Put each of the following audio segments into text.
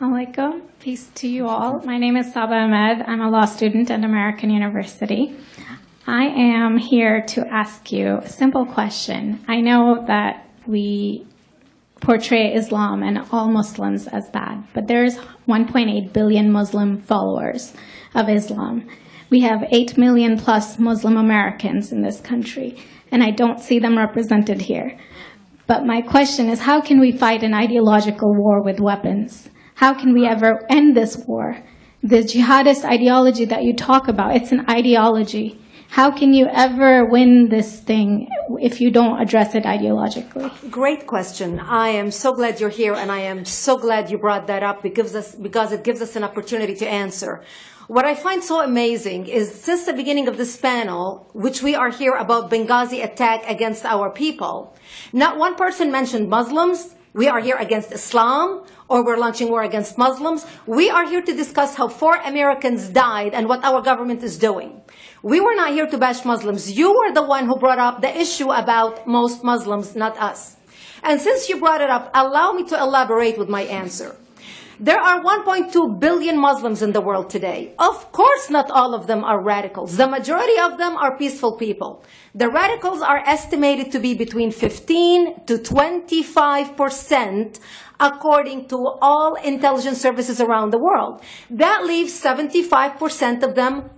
Alaikum. Peace to you all. My name is Saba Ahmed. I'm a law student at American University. I am here to ask you a simple question. I know that we portray Islam and all Muslims as bad, but there's 1.8 billion Muslim followers of Islam. We have 8 million plus Muslim Americans in this country, and I don't see them represented here. But my question is, how can we fight an ideological war with weapons? How can we ever end this war? The jihadist ideology that you talk about, it's an ideology. How can you ever win this thing if you don't address it ideologically? Great question. I am so glad you're here, and I am so glad you brought that up because it gives us an opportunity to answer. What I find so amazing is since the beginning of this panel, which we are here about Benghazi attack against our people, not one person mentioned Muslims. We are here against Islam, or we're launching war against Muslims. We are here to discuss how 4 Americans died and what our government is doing. We were not here to bash Muslims. You were the one who brought up the issue about most Muslims, not us. And since you brought it up, allow me to elaborate with my answer. There are 1.2 billion Muslims in the world today. Of course, not all of them are radicals. The majority of them are peaceful people. The radicals are estimated to be between 15 to 25%, according to all intelligence services around the world. That leaves 75% of them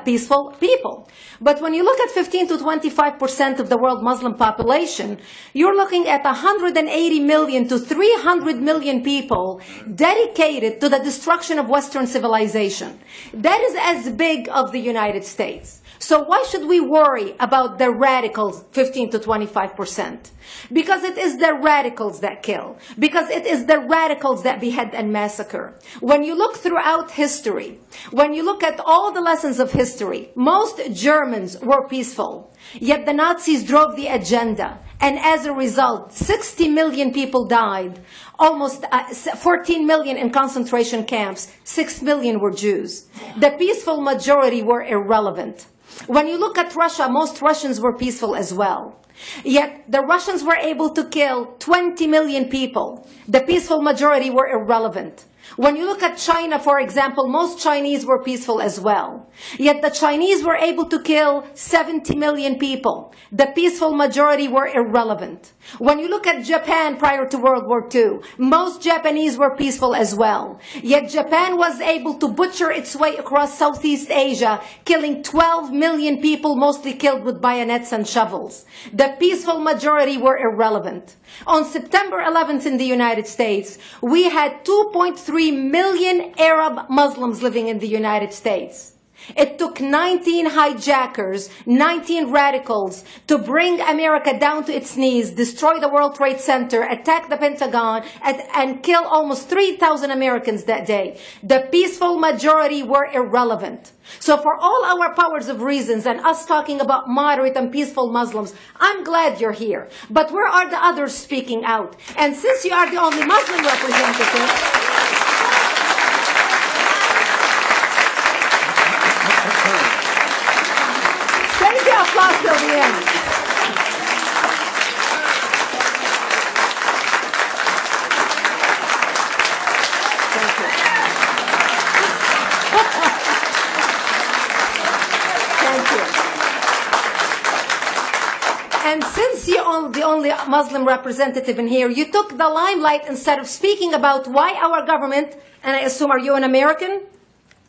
peaceful people. But when you look at 15 to 25% of the world Muslim population, you're looking at 180 million to 300 million people dedicated to the destruction of Western civilization. That is as big of the United States. So why should we worry about the radicals, 15 to 25%? Because it is the radicals that kill. Because it is the radicals that behead and massacre. When you look throughout history, when you look at all the lessons of history, most Germans were peaceful. Yet the Nazis drove the agenda. And as a result, 60 million people died. Almost 14 million in concentration camps. 6 million were Jews. The peaceful majority were irrelevant. When you look at Russia, most Russians were peaceful as well. Yet the Russians were able to kill 20 million people. The peaceful majority were irrelevant. When you look at China, for example, most Chinese were peaceful as well. Yet the Chinese were able to kill 70 million people. The peaceful majority were irrelevant. When you look at Japan prior to World War II, most Japanese were peaceful as well. Yet Japan was able to butcher its way across Southeast Asia, killing 12 million people, mostly killed with bayonets and shovels. The peaceful majority were irrelevant. On September 11th in the United States, we had 2.3 million Arab Muslims living in the United States. It took 19 hijackers, 19 radicals to bring America down to its knees, destroy the World Trade Center, attack the Pentagon, and kill almost 3,000 Americans that day. The peaceful majority were irrelevant. So for all our powers of reasons and us talking about moderate and peaceful Muslims, I'm glad you're here. But where are the others speaking out? And since you are the only Muslim representative, save the applause till the end. Thank you. Thank you. And since you're the only Muslim representative in here, you took the limelight instead of speaking about why our government, and I assume, are you an American?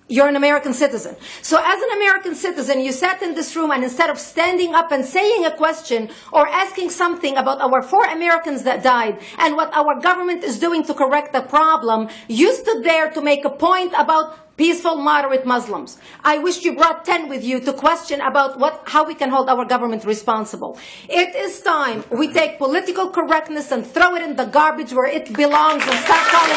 You're an American citizen. So as an American citizen, you sat in this room and instead of standing up and saying a question or asking something about our 4 Americans that died and what our government is doing to correct the problem, you stood there to make a point about peaceful, moderate Muslims. I wish you brought 10 with you to question about how we can hold our government responsible. It is time we take political correctness and throw it in the garbage where it belongs and start calling